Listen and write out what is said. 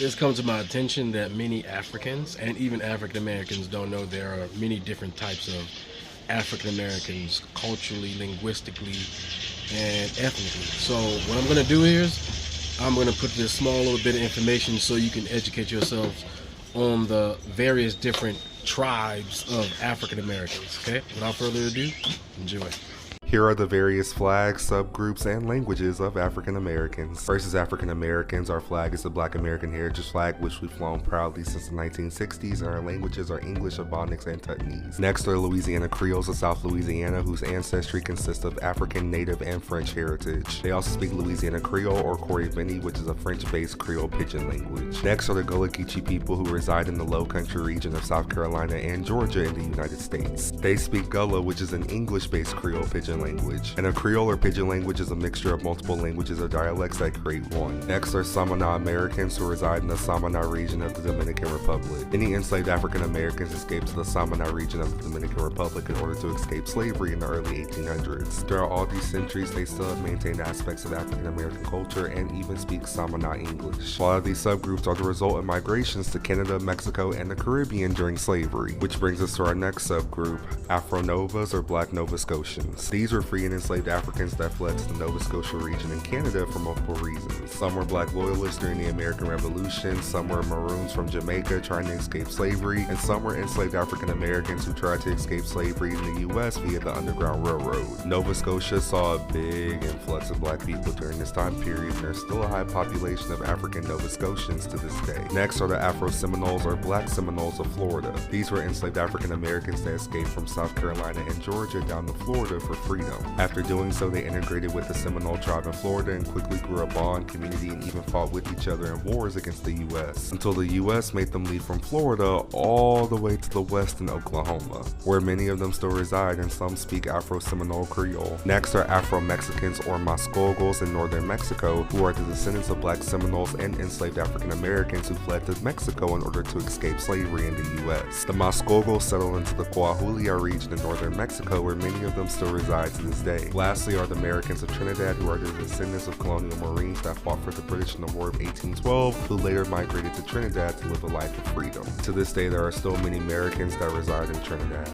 It's come to my attention that many Africans and even African Americans don't know there are many different types of African Americans culturally, linguistically, and ethnically. So what I'm going to do is I'm going to put this small little bit of information so you can educate yourselves on the various different tribes of African Americans. Okay, without further ado, enjoy. Here are the various flags, subgroups, and languages of African Americans. First is African Americans. Our flag is the Black American Heritage Flag, which we've flown proudly since the 1960s, and our languages are English, Ebonics, and Tutnese. Next are Louisiana Creoles of South Louisiana, whose ancestry consists of African, Native, and French heritage. They also speak Louisiana Creole or Corrieveni, which is a French-based Creole pidgin language. Next are the Gullah Geechee people, who reside in the Low Country region of South Carolina and Georgia in the United States. They speak Gullah, which is an English-based Creole pidgin language, and a Creole or pidgin language is a mixture of multiple languages or dialects that create one. Next are Samana Americans, who reside in the Samana region of the Dominican Republic. Many enslaved African Americans escaped to the Samana region of the Dominican Republic in order to escape slavery in the early 1800s. Throughout all these centuries, they still have maintained aspects of African American culture and even speak Samana English. A lot of these subgroups are the result of migrations to Canada, Mexico, and the Caribbean during slavery, which brings us to our next subgroup, Afro Novas or Black Nova Scotians. These were free and enslaved Africans that fled to the Nova Scotia region in Canada for multiple reasons. Some were Black loyalists during the American Revolution, some were Maroons from Jamaica trying to escape slavery, and some were enslaved African Americans who tried to escape slavery in the U.S. via the Underground Railroad. Nova Scotia saw a big influx of Black people during this time period, and there's still a high population of African Nova Scotians to this day. Next are the Afro Seminoles or Black Seminoles of Florida. These were enslaved African Americans that escaped from South Carolina and Georgia down to Florida for freedom. After doing so, they integrated with the Seminole tribe in Florida and quickly grew a bond, community, and even fought with each other in wars against the U.S. until the U.S. made them leave from Florida all the way to the west in Oklahoma, where many of them still reside and some speak Afro-Seminole Creole. Next are Afro-Mexicans or Mascogos in northern Mexico, who are the descendants of Black Seminoles and enslaved African Americans who fled to Mexico in order to escape slavery in the U.S. The Mascogos settled into the Coahuila region in northern Mexico, where many of them still reside to this day. Lastly are the Americans of Trinidad, who are the descendants of colonial Marines that fought for the British in the War of 1812, who later migrated to Trinidad to live a life of freedom. To this day, there are still many Americans that reside in Trinidad.